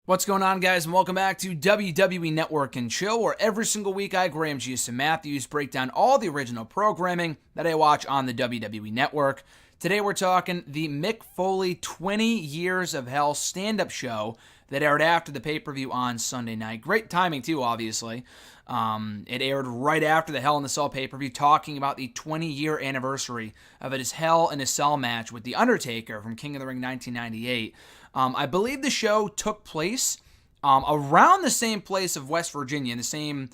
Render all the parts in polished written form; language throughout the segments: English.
What's going on, guys, and welcome back to WWE Network and Chill, where every single week I, Graham Jason Matthews, break down all the original programming that I watch on the WWE Network. Today we're talking the Mick Foley 20 Years of Hell stand-up show that aired after the pay-per-view on Sunday night. Great timing, too, obviously. It aired right after the Hell in a Cell pay-per-view, talking about the 20-year anniversary of his Hell in a Cell match with The Undertaker from King of the Ring 1998. I believe the show took place around the same place of West Virginia, in the same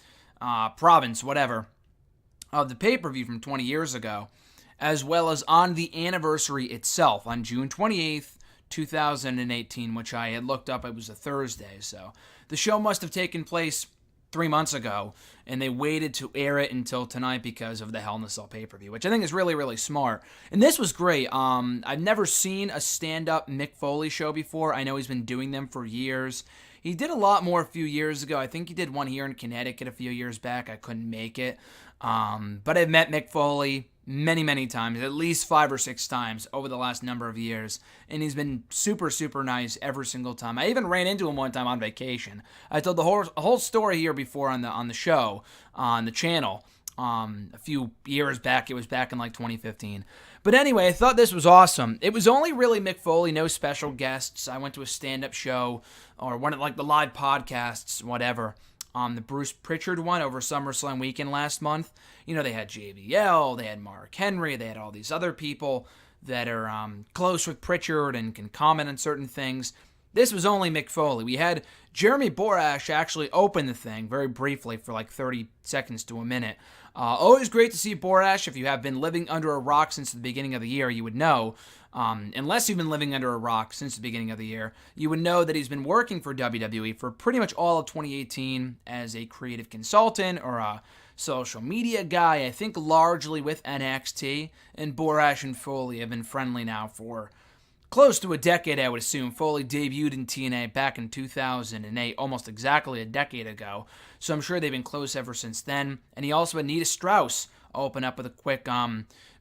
province, whatever, of the pay-per-view from 20 years ago, as well as on the anniversary itself on June 28th, 2018, which I had looked up. It was a Thursday, so the show must have taken place 3 months ago, and they waited to air it until tonight because of the Hell in a Cell pay-per-view, which I think is really, really smart. And this was great. I've never seen a stand-up Mick Foley show before. I know he's been doing them for years. He did a lot more a few years ago. I think he did one here in Connecticut a few years back. I couldn't make it. But I've met Mick Foley many, many times, at least 5 or 6 times over the last number of years, and he's been super, super nice every single time. I even ran into him one time on vacation. I told the whole story here before on the show, on the channel, a few years back. It was back in like 2015. But anyway, I thought this was awesome. It was only really Mick Foley, no special guests. I went to a stand-up show, or one of like the live podcasts, whatever. The Bruce Pritchard one over SummerSlam weekend last month. You know, they had JBL, they had Mark Henry, they had all these other people that are close with Pritchard and can comment on certain things. This was only Mick Foley. We had Jeremy Borash actually open the thing very briefly for like 30 seconds to a minute. Always great to see Borash. If you have been living under a rock since the beginning of the year, you would know. Unless you've been living under a rock since the beginning of the year, you would know that he's been working for WWE for pretty much all of 2018 as a creative consultant or a social media guy, I think largely with NXT. And Borash and Foley have been friendly now for close to a decade, I would assume. Foley debuted in TNA back in 2008, almost exactly a decade ago. So I'm sure they've been close ever since then. And he also had Nita Strauss open up with a quick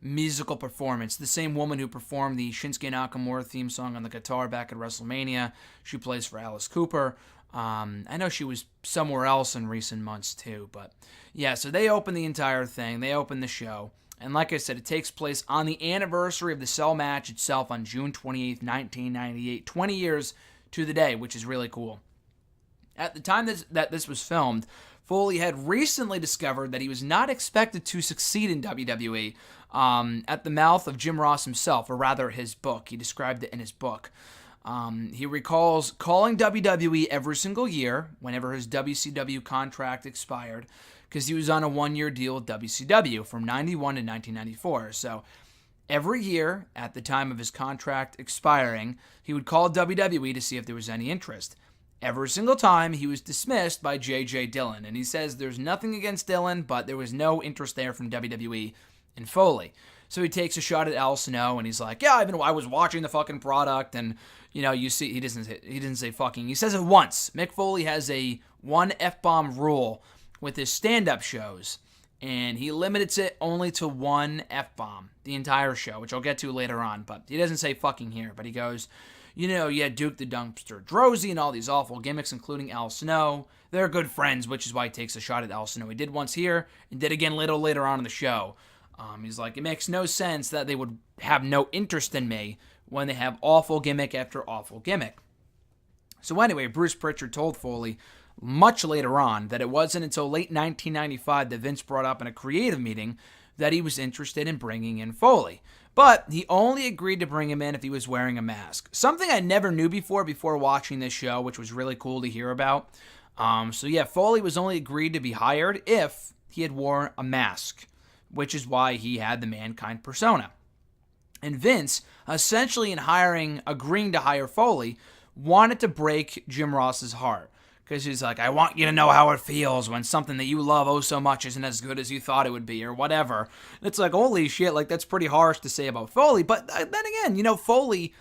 musical performance. The same woman who performed the Shinsuke Nakamura theme song on the guitar back at WrestleMania. She plays for Alice Cooper. I know she was somewhere else in recent months too. But yeah, so they opened the entire thing. They opened the show. And like I said, it takes place on the anniversary of the Cell match itself on June 28th, 1998. 20 years to the day, which is really cool. At the time that this was filmed, Foley had recently discovered that he was not expected to succeed in WWE at the mouth of Jim Ross himself, or rather his book. He described it in his book. He recalls calling WWE every single year whenever his WCW contract expired, because he was on a one-year deal with WCW from 91 to 1994. So every year at the time of his contract expiring, he would call WWE to see if there was any interest. Every single time, he was dismissed by J.J. Dillon. And he says there's nothing against Dillon, but there was no interest there from WWE in Foley. So he takes a shot at Al Snow, and he's like, yeah, I was watching the fucking product, and, you know, you see, he didn't say fucking. He says it once. Mick Foley has a one F-bomb rule with his stand-up shows, and he limits it only to one F-bomb the entire show, which I'll get to later on, but he doesn't say fucking here, but he goes, you know, you had Duke the Dumpster Drozy and all these awful gimmicks, including Al Snow. They're good friends, which is why he takes a shot at Al Snow. He did once here, and did again later on in the show. He's like, it makes no sense that they would have no interest in me when they have awful gimmick after awful gimmick. So anyway, Bruce Pritchard told Foley much later on that it wasn't until late 1995 that Vince brought up in a creative meeting that he was interested in bringing in Foley. But he only agreed to bring him in if he was wearing a mask. Something I never knew before watching this show, which was really cool to hear about. So yeah, Foley was only agreed to be hired if he had worn a mask, which is why he had the Mankind persona. And Vince, essentially in agreeing to hire Foley, wanted to break Jim Ross's heart. Because he's like, I want you to know how it feels when something that you love oh so much isn't as good as you thought it would be, or whatever. And it's like, holy shit, like that's pretty harsh to say about Foley. But then again, you know, Foley,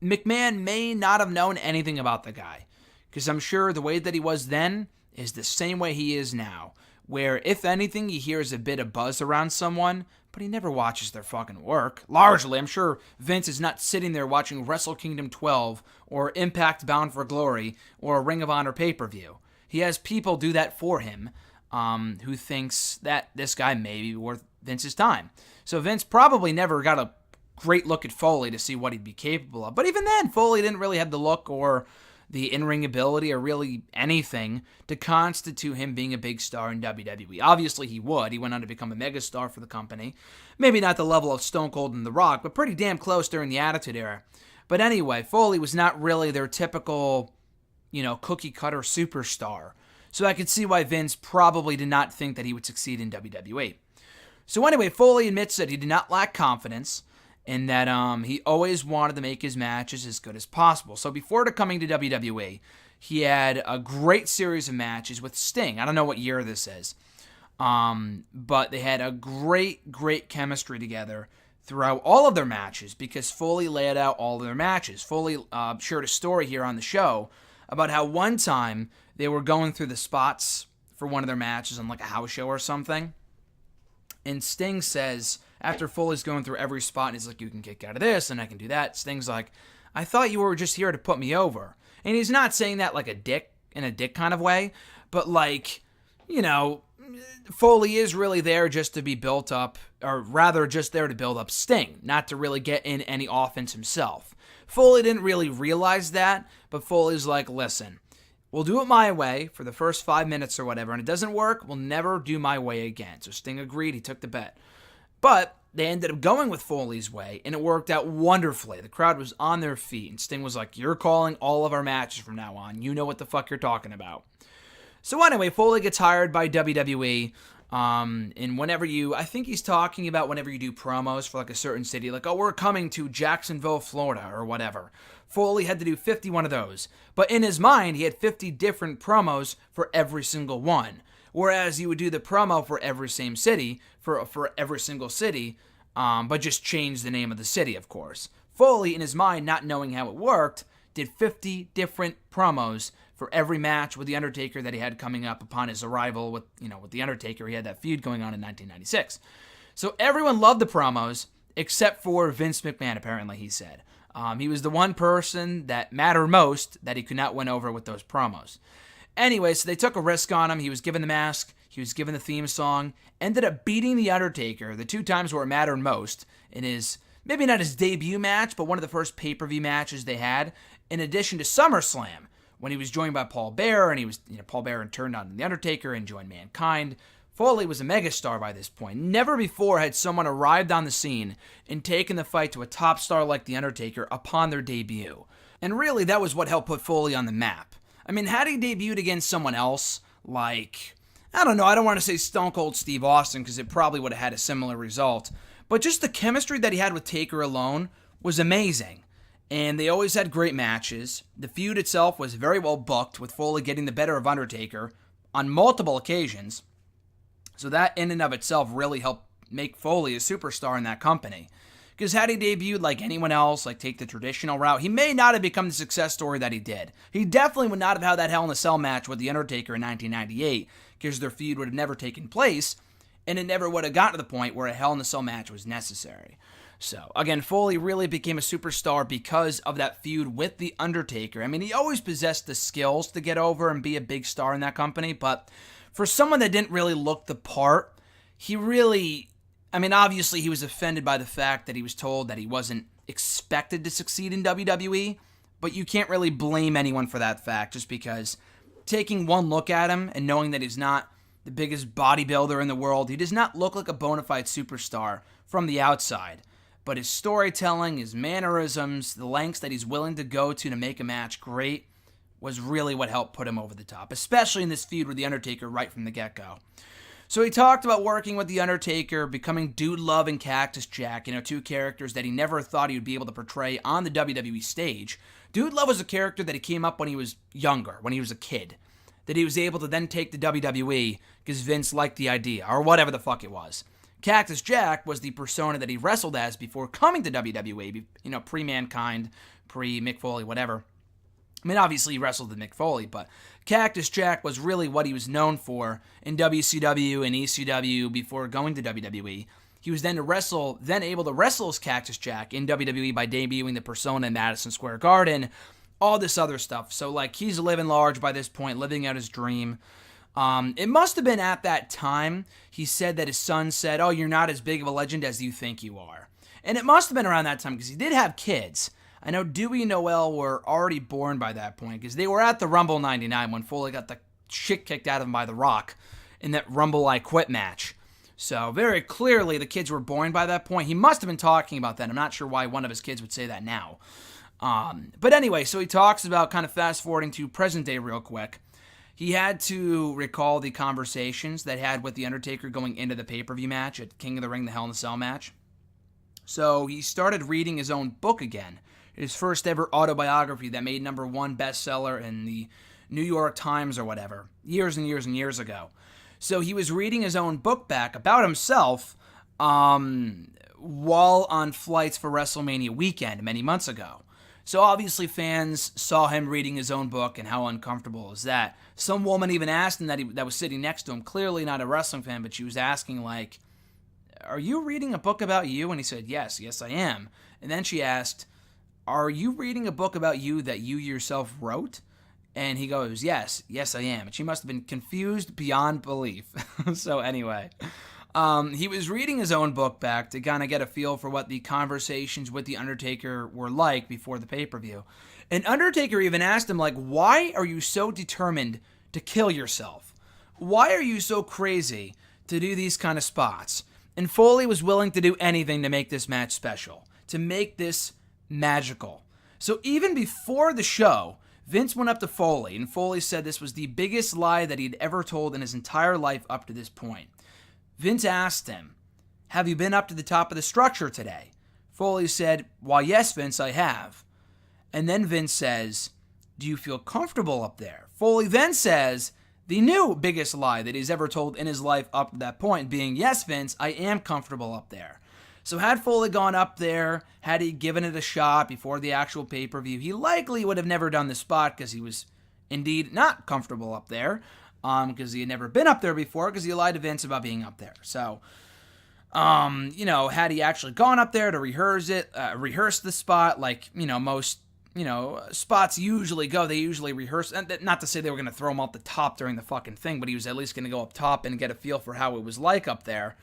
McMahon may not have known anything about the guy. Because I'm sure the way that he was then is the same way he is now. where if anything, he hears a bit of buzz around someone, but he never watches their fucking work. Largely, I'm sure Vince is not sitting there watching Wrestle Kingdom 12 or Impact Bound for Glory or a Ring of Honor pay-per-view. He has people do that for him who thinks that this guy may be worth Vince's time. So Vince probably never got a great look at Foley to see what he'd be capable of. But even then, Foley didn't really have the look or the in-ring ability or really anything to constitute him being a big star in WWE. Obviously, he would. He went on to become a megastar for the company. Maybe not the level of Stone Cold and The Rock, but pretty damn close during the Attitude Era. But anyway, Foley was not really their typical, cookie-cutter superstar. So I could see why Vince probably did not think that he would succeed in WWE. So anyway, Foley admits that he did not lack confidence and that he always wanted to make his matches as good as possible. So before coming to WWE, he had a great series of matches with Sting. I don't know what year this is, but they had a great chemistry together throughout all of their matches because Foley laid out all of their matches. Foley shared a story here on the show about how one time they were going through the spots for one of their matches on like a house show or something, and Sting says, after Foley's going through every spot, and he's like, you can kick out of this, and I can do that. Sting's like, I thought you were just here to put me over. And he's not saying that like in a dick kind of way, but like, Foley is really there just to be built up, or rather just there to build up Sting, not to really get in any offense himself. Foley didn't really realize that, but Foley's like, listen, we'll do it my way for the first 5 minutes or whatever, and it doesn't work, we'll never do my way again. So Sting agreed, he took the bet. But they ended up going with Foley's way, and it worked out wonderfully. The crowd was on their feet, and Sting was like, you're calling all of our matches from now on. You know what the fuck you're talking about. So anyway, Foley gets hired by WWE, and I think he's talking about whenever you do promos for like a certain city, like, oh, we're coming to Jacksonville, Florida, or whatever. Foley had to do 51 of those. But in his mind, he had 50 different promos for every single one. Whereas you would do the promo for every same city, for every single city, but just change the name of the city, of course. Foley, in his mind, not knowing how it worked, did 50 different promos for every match with The Undertaker that he had coming up upon his arrival with The Undertaker. He had that feud going on in 1996. So everyone loved the promos, except for Vince McMahon, apparently, he said. He was the one person that mattered most that he could not win over with those promos. Anyway, so they took a risk on him. He was given the mask. He was given the theme song. Ended up beating The Undertaker the 2 times where it mattered most in his, maybe not his debut match, but one of the first pay-per-view matches they had, in addition to SummerSlam, when he was joined by Paul Bearer, and he was, Paul Bearer turned on The Undertaker and joined Mankind. Foley was a megastar by this point. Never before had someone arrived on the scene and taken the fight to a top star like The Undertaker upon their debut. And really, that was what helped put Foley on the map. I mean, had he debuted against someone else, like, I don't know, I don't want to say Stone Cold Steve Austin, because it probably would have had a similar result, but just the chemistry that he had with Taker alone was amazing. And they always had great matches. The feud itself was very well booked, with Foley getting the better of Undertaker on multiple occasions. So that in and of itself really helped make Foley a superstar in that company. Because had he debuted like anyone else, like take the traditional route, he may not have become the success story that he did. He definitely would not have had that Hell in a Cell match with The Undertaker in 1998, because their feud would have never taken place, and it never would have gotten to the point where a Hell in a Cell match was necessary. So, again, Foley really became a superstar because of that feud with The Undertaker. I mean, he always possessed the skills to get over and be a big star in that company, but for someone that didn't really look the part, he really, obviously he was offended by the fact that he was told that he wasn't expected to succeed in WWE, but you can't really blame anyone for that fact, just because taking one look at him and knowing that he's not the biggest bodybuilder in the world, he does not look like a bona fide superstar from the outside. But his storytelling, his mannerisms, the lengths that he's willing to go to make a match great, was really what helped put him over the top, especially in this feud with The Undertaker right from the get-go. So he talked about working with The Undertaker, becoming Dude Love and Cactus Jack, 2 characters that he never thought he would be able to portray on the WWE stage. Dude Love was a character that he came up when he was younger, when he was a kid, that he was able to then take to WWE because Vince liked the idea, or whatever the fuck it was. Cactus Jack was the persona that he wrestled as before coming to WWE, pre-Mankind, pre-Mick Foley, whatever. I mean, obviously he wrestled with Mick Foley, but Cactus Jack was really what he was known for in WCW and ECW before going to WWE. He was then able to wrestle as Cactus Jack in WWE by debuting the persona in Madison Square Garden, all this other stuff. So, like, he's living large by this point, living out his dream. It must have been at that time he said that his son said, "Oh, you're not as big of a legend as you think you are." And it must have been around that time because he did have kids. I know Dewey and Noel were already born by that point because they were at the Rumble 99 when Foley got the shit kicked out of him by The Rock in that Rumble I Quit match. So very clearly the kids were born by that point. He must have been talking about that. I'm not sure why one of his kids would say that now. But anyway, so he talks about kind of fast forwarding to present day real quick. He had to recall the conversations that he had with The Undertaker going into the pay-per-view match at King of the Ring, the Hell in a Cell match. So he started reading his own book again. His first ever autobiography that made #1 bestseller in the New York Times or whatever, years and years and years ago. So he was reading his own book back about himself while on flights for WrestleMania weekend many months ago. So obviously fans saw him reading his own book, and how uncomfortable is that? Some woman even asked him that was sitting next to him, clearly not a wrestling fan, but she was asking, like, "Are you reading a book about you?" And he said, yes, I am. And then she asked, "Are you reading a book about you that you yourself wrote?" And he goes, yes, I am. And she must have been confused beyond belief. So anyway, he was reading his own book back to kind of get a feel for what the conversations with The Undertaker were like before the pay-per-view. And Undertaker even asked him, like, why are you so determined to kill yourself? Why are you so crazy to do these kind of spots? And Foley was willing to do anything to make this match special, to make this magical. So even before the show, Vince went up to Foley, and Foley said this was the biggest lie that he'd ever told in his entire life up to this point. Vince asked him, "Have you been up to the top of the structure today?" Foley said, "Why, yes, Vince, I have." And then Vince says, "Do you feel comfortable up there?" Foley then says the new biggest lie that he's ever told in his life up to that point, being, "Yes, Vince, I am comfortable up there." So had Foley gone up there, had he given it a shot before the actual pay-per-view, he likely would have never done the spot because he was indeed not comfortable up there, because he had never been up there before because he lied to Vince about being up there. So, had he actually gone up there to rehearse the spot like, most, spots usually go, they usually rehearse, and not to say they were going to throw him off the top during the fucking thing, but he was at least going to go up top and get a feel for how it was like up there.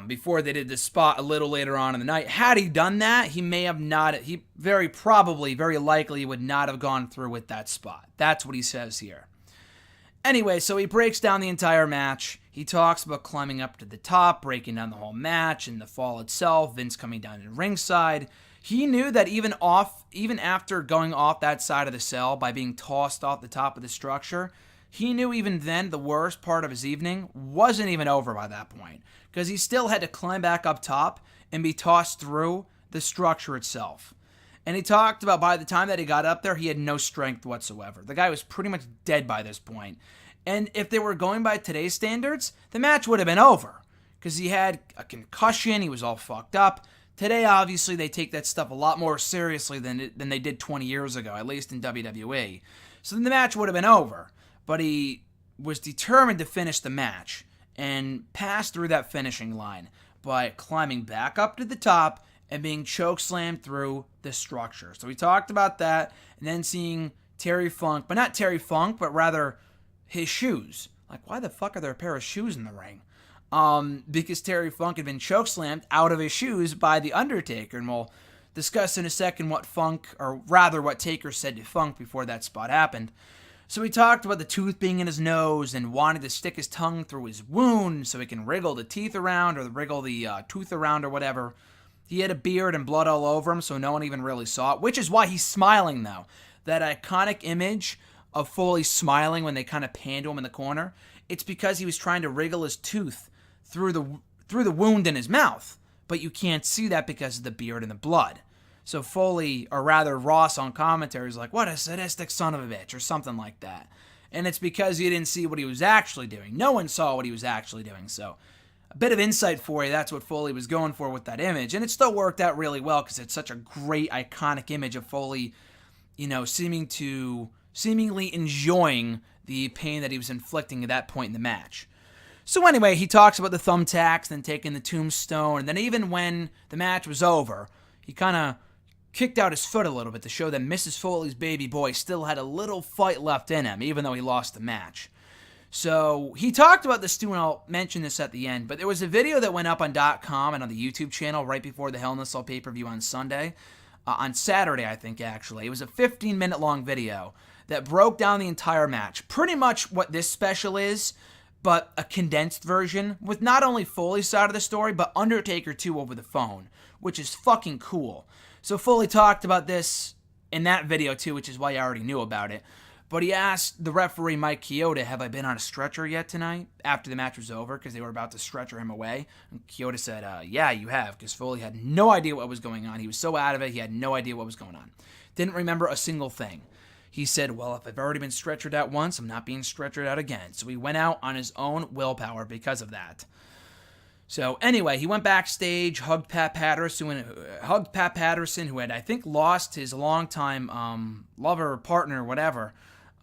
Before they did this spot a little later on in the night. Had he done that, he may have not, he very likely would not have gone through with that spot. That's what he says here. Anyway, so he breaks down the entire match. He talks about climbing up to the top, breaking down the whole match and the fall itself, Vince coming down to ringside. He knew that even after going off that side of the cell by being tossed off the top of the structure, he knew even then the worst part of his evening wasn't even over by that point, because he still had to climb back up top and be tossed through the structure itself. And he talked about by the time that he got up there, he had no strength whatsoever. The guy was pretty much dead by this point. And if they were going by today's standards, the match would have been over, because he had a concussion, he was all fucked up. Today, obviously, they take that stuff a lot more seriously than they did 20 years ago, at least in WWE. So then the match would have been over. But he was determined to finish the match and pass through that finishing line by climbing back up to the top and being chokeslammed through the structure. So we talked about that, and then seeing Terry Funk, but not Terry Funk, but rather his shoes. Like, why the fuck are there a pair of shoes in the ring? Because Terry Funk had been chokeslammed out of his shoes by The Undertaker, and we'll discuss in a second what Taker said to Funk before that spot happened. So he talked about the tooth being in his nose and wanted to stick his tongue through his wound so he can wriggle the teeth around or wriggle the tooth around or whatever. He had a beard and blood all over him, so no one even really saw it, which is why he's smiling, though. That iconic image of Foley smiling when they kind of panned to him in the corner, it's because he was trying to wriggle his tooth through the wound in his mouth, but you can't see that because of the beard and the blood. So Foley, or rather Ross on commentary, is like, "What a sadistic son of a bitch," or something like that. And it's because you didn't see what he was actually doing. No one saw what he was actually doing. So a bit of insight for you, that's what Foley was going for with that image. And it still worked out really well because it's such a great, iconic image of Foley seemingly enjoying the pain that he was inflicting at that point in the match. So anyway, he talks about the thumbtacks, then taking the tombstone, and then even when the match was over, he kind of kicked out his foot a little bit to show that Mrs. Foley's baby boy still had a little fight left in him, even though he lost the match. So he talked about this too, and I'll mention this at the end, but there was a video that went up on .com and on the YouTube channel right before the Hell in a Cell pay-per-view on Saturday, I think, actually. It was a 15-minute long video that broke down the entire match. Pretty much what this special is, but a condensed version with not only Foley's side of the story, but Undertaker too over the phone, which is fucking cool. So Foley talked about this in that video too, which is why I already knew about it. But he asked the referee, Mike Chioda, have I been on a stretcher yet tonight? After the match was over, because they were about to stretcher him away. And Chioda said, yeah, you have, because Foley had no idea what was going on. He was so out of it, he had no idea what was going on. Didn't remember a single thing. He said, well, if I've already been stretchered out once, I'm not being stretchered out again. So he went out on his own willpower because of that. So anyway, he went backstage, hugged Pat Patterson, who had, I think, lost his longtime lover, partner, whatever.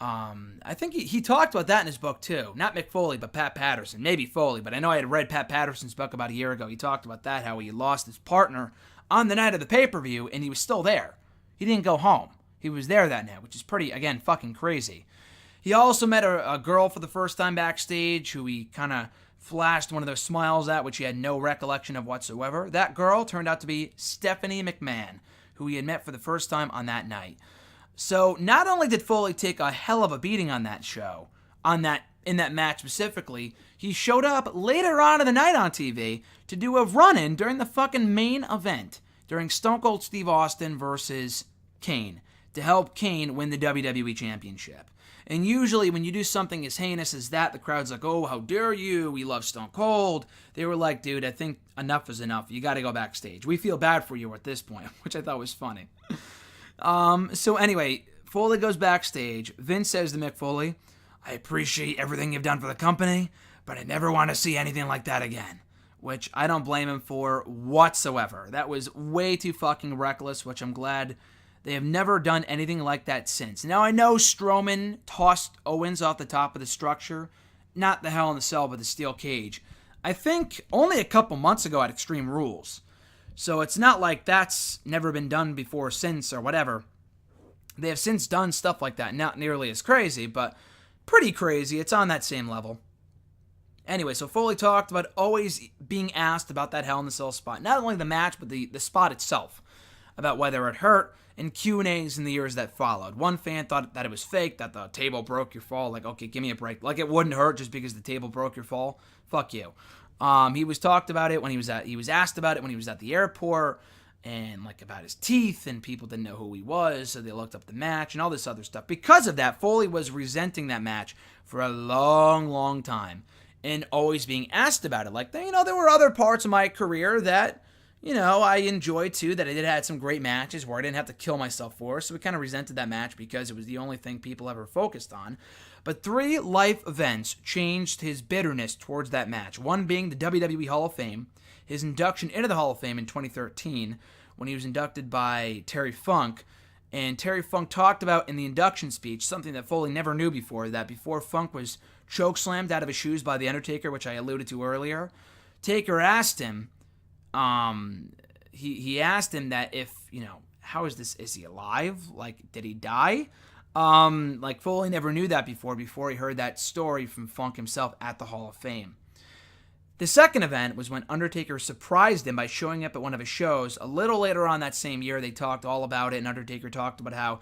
I think he talked about that in his book too. Not Mick Foley, but Pat Patterson. Maybe Foley, but I know I had read Pat Patterson's book about a year ago. He talked about that, how he lost his partner on the night of the pay-per-view, and he was still there. He didn't go home. He was there that night, which is pretty, again, fucking crazy. He also met a girl for the first time backstage who he kind of flashed one of those smiles at, which he had no recollection of whatsoever. That girl turned out to be Stephanie McMahon, who he had met for the first time on that night. So not only did Foley take a hell of a beating on that show, in that match specifically, he showed up later on in the night on TV to do a run-in during the fucking main event, during Stone Cold Steve Austin versus Kane, to help Kane win the WWE Championship. And usually when you do something as heinous as that, the crowd's like, oh, how dare you, we love Stone Cold. They were like, dude, I think enough is enough. You got to go backstage. We feel bad for you at this point, which I thought was funny. So anyway, Foley goes backstage. Vince says to Mick Foley, I appreciate everything you've done for the company, but I never want to see anything like that again. Which I don't blame him for whatsoever. That was way too fucking reckless, which I'm glad they have never done anything like that since. Now, I know Strowman tossed Owens off the top of the structure. Not the Hell in a Cell, but the steel cage. I think only a couple months ago at Extreme Rules. So it's not like that's never been done before, since, or whatever. They have since done stuff like that. Not nearly as crazy, but pretty crazy. It's on that same level. Anyway, so Foley talked about always being asked about that Hell in a Cell spot. Not only the match, but the spot itself. About whether it hurt, and Q&As in the years that followed. One fan thought that it was fake, that the table broke your fall. Like, okay, give me a break. Like, it wouldn't hurt just because the table broke your fall. Fuck you. He was asked about it when he was at the airport, and like about his teeth, and people didn't know who he was, so they looked up the match and all this other stuff. Because of that, Foley was resenting that match for a long, long time, and always being asked about it. Like, there were other parts of my career that, I enjoyed too, that I did had some great matches where I didn't have to kill myself for, so we kind of resented that match because it was the only thing people ever focused on. But 3 life events changed his bitterness towards that match. One being the WWE Hall of Fame, his induction into the Hall of Fame in 2013, when he was inducted by Terry Funk. And Terry Funk talked about in the induction speech, something that Foley never knew before, that before Funk was chokeslammed out of his shoes by The Undertaker, which I alluded to earlier, Taker asked him, he asked him that if, how is this, is he alive? Like, did he die? Like, Foley never knew that before he heard that story from Funk himself at the Hall of Fame. The second event was when Undertaker surprised him by showing up at one of his shows. A little later on that same year, they talked all about it, and Undertaker talked about how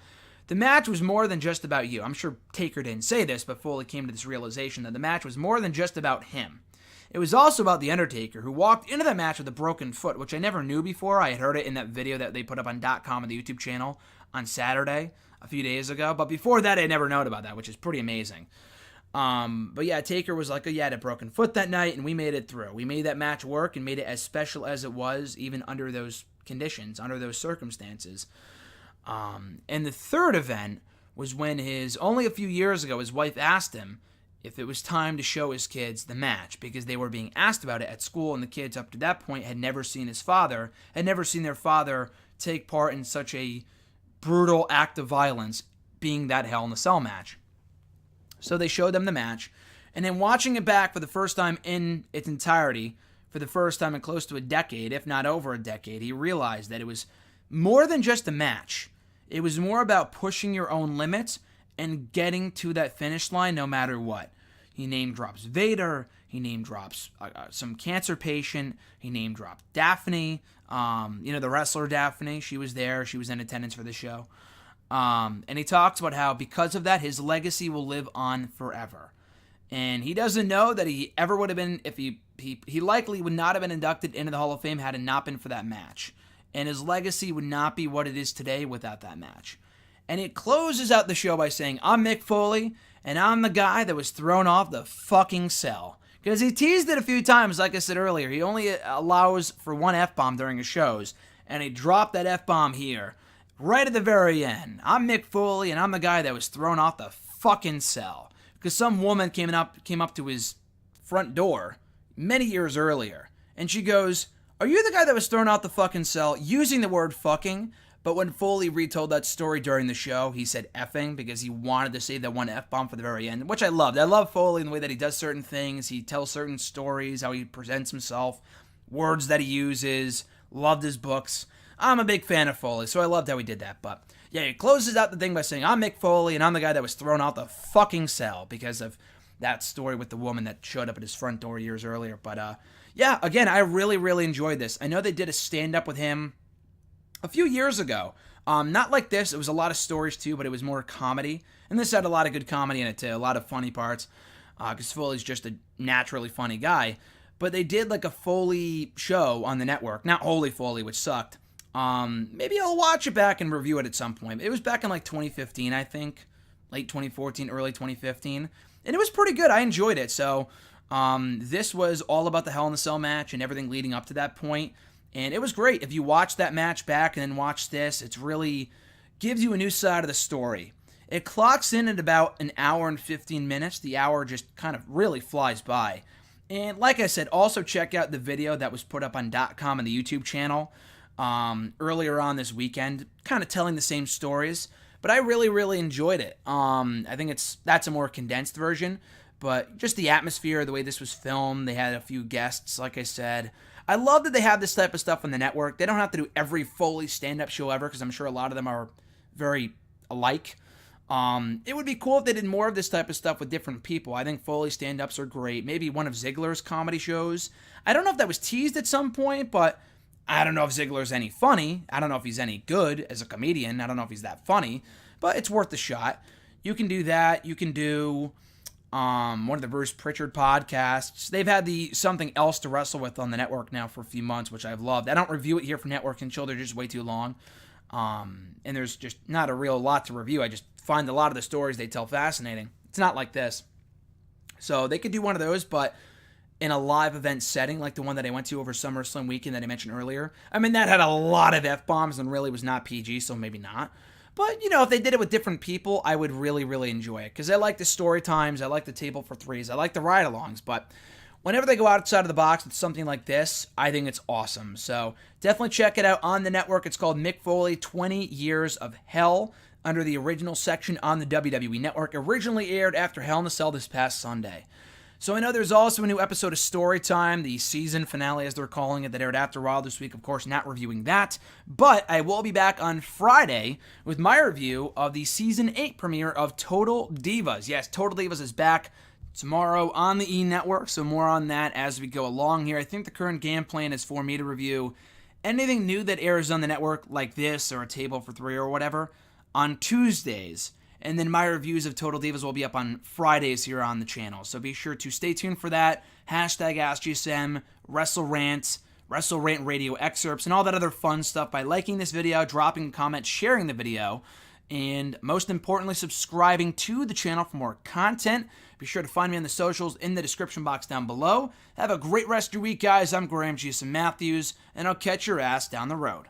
the match was more than just about you. I'm sure Taker didn't say this, but Foley came to this realization that the match was more than just about him. It was also about The Undertaker, who walked into that match with a broken foot, which I never knew before. I had heard it in that video that they put up on .com on the YouTube channel on Saturday, a few days ago. But before that, I had never known about that, which is pretty amazing. But yeah, Taker was like, he had a broken foot that night, and we made it through. We made that match work and made it as special as it was, even under those conditions, under those circumstances. And the third event was when only a few years ago, his wife asked him if it was time to show his kids the match, because they were being asked about it at school, and the kids up to that point had never seen their father take part in such a brutal act of violence being that Hell in a Cell match. So they showed them the match, and then watching it back for the first time in its entirety, for the first time in close to a decade, if not over a decade, he realized that it was more than just a match. It was more about pushing your own limits and getting to that finish line no matter what. He name drops Vader. He name drops some cancer patient. He name dropped Daphne. The wrestler Daphne. She was there. She was in attendance for the show. And he talks about how because of that, his legacy will live on forever. And he doesn't know that he ever would have been, if he likely would not have been inducted into the Hall of Fame had it not been for that match. And his legacy would not be what it is today without that match. And it closes out the show by saying, I'm Mick Foley, and I'm the guy that was thrown off the fucking cell. Because he teased it a few times, like I said earlier. He only allows for one F-bomb during his shows, and he dropped that F-bomb here, right at the very end. I'm Mick Foley, and I'm the guy that was thrown off the fucking cell. Because some woman came up to his front door many years earlier, and she goes, are you the guy that was thrown out the fucking cell, using the word fucking? But when Foley retold that story during the show, he said effing because he wanted to say that one F-bomb for the very end, which I loved. I love Foley in the way that he does certain things. He tells certain stories, how he presents himself, words that he uses. Loved his books. I'm a big fan of Foley, so I loved how he did that. But yeah, he closes out the thing by saying, I'm Mick Foley, and I'm the guy that was thrown out the fucking cell because of that story with the woman that showed up at his front door years earlier. But yeah, again, I really, really enjoyed this. I know they did a stand-up with him a few years ago. Not like this. It was a lot of stories too, but it was more comedy. And this had a lot of good comedy in it too. A lot of funny parts. Because Foley's just a naturally funny guy. But they did like a Foley show on the network. Not Holy Foley, which sucked. Maybe I'll watch it back and review it at some point. It was back in like 2015, I think. Late 2014, early 2015. And it was pretty good. I enjoyed it. So this was all about the Hell in a Cell match and everything leading up to that point. And it was great. If you watch that match back and then watch this, it really gives you a new side of the story. It clocks in at about an hour and 15 minutes. The hour just kind of really flies by. And like I said, also check out the video that was put up on .com and the YouTube channel earlier on this weekend, kind of telling the same stories. But I really, really enjoyed it. I think that's a more condensed version. But just the atmosphere, the way this was filmed, they had a few guests, like I said. I love that they have this type of stuff on the network. They don't have to do every Foley stand-up show ever, because I'm sure a lot of them are very alike. It would be cool if they did more of this type of stuff with different people. I think Foley stand-ups are great. Maybe one of Ziggler's comedy shows. I don't know if that was teased at some point, but I don't know if Ziggler's any funny. I don't know if he's any good as a comedian. I don't know if he's that funny, but it's worth a shot. You can do that. You can do one of the Bruce Pritchard podcasts. They've had the Something Else to Wrestle With on the network now for a few months, which I've loved. I don't review it here for Network and Chill. They're just way too long. And there's just not a real lot to review. I just find a lot of the stories they tell fascinating. It's not like this. So they could do one of those, but in a live event setting, like the one that I went to over SummerSlam weekend that I mentioned earlier. I mean, that had a lot of F-bombs and really was not PG, so maybe not. But, if they did it with different people, I would really, really enjoy it. Because I like the story times, I like the table for threes, I like the ride-alongs. But whenever they go outside of the box with something like this, I think it's awesome. So definitely check it out on the network. It's called Mick Foley, 20 Years of Hell, under the original section on the WWE Network. Originally aired after Hell in a Cell this past Sunday. So I know there's also a new episode of Storytime, the season finale as they're calling it, that aired after a while this week. Of course, not reviewing that. But I will be back on Friday with my review of the Season 8 premiere of Total Divas. Yes, Total Divas is back tomorrow on the E! Network, so more on that as we go along here. I think the current game plan is for me to review anything new that airs on the network, like this or a table for three or whatever, on Tuesdays. And then my reviews of Total Divas will be up on Fridays here on the channel. So be sure to stay tuned for that. Hashtag AskGSM, WrestleRant, WrestleRant Radio excerpts, and all that other fun stuff by liking this video, dropping a comment, sharing the video, and most importantly, subscribing to the channel for more content. Be sure to find me on the socials in the description box down below. Have a great rest of your week, guys. I'm Graham GSM Matthews, and I'll catch your ass down the road.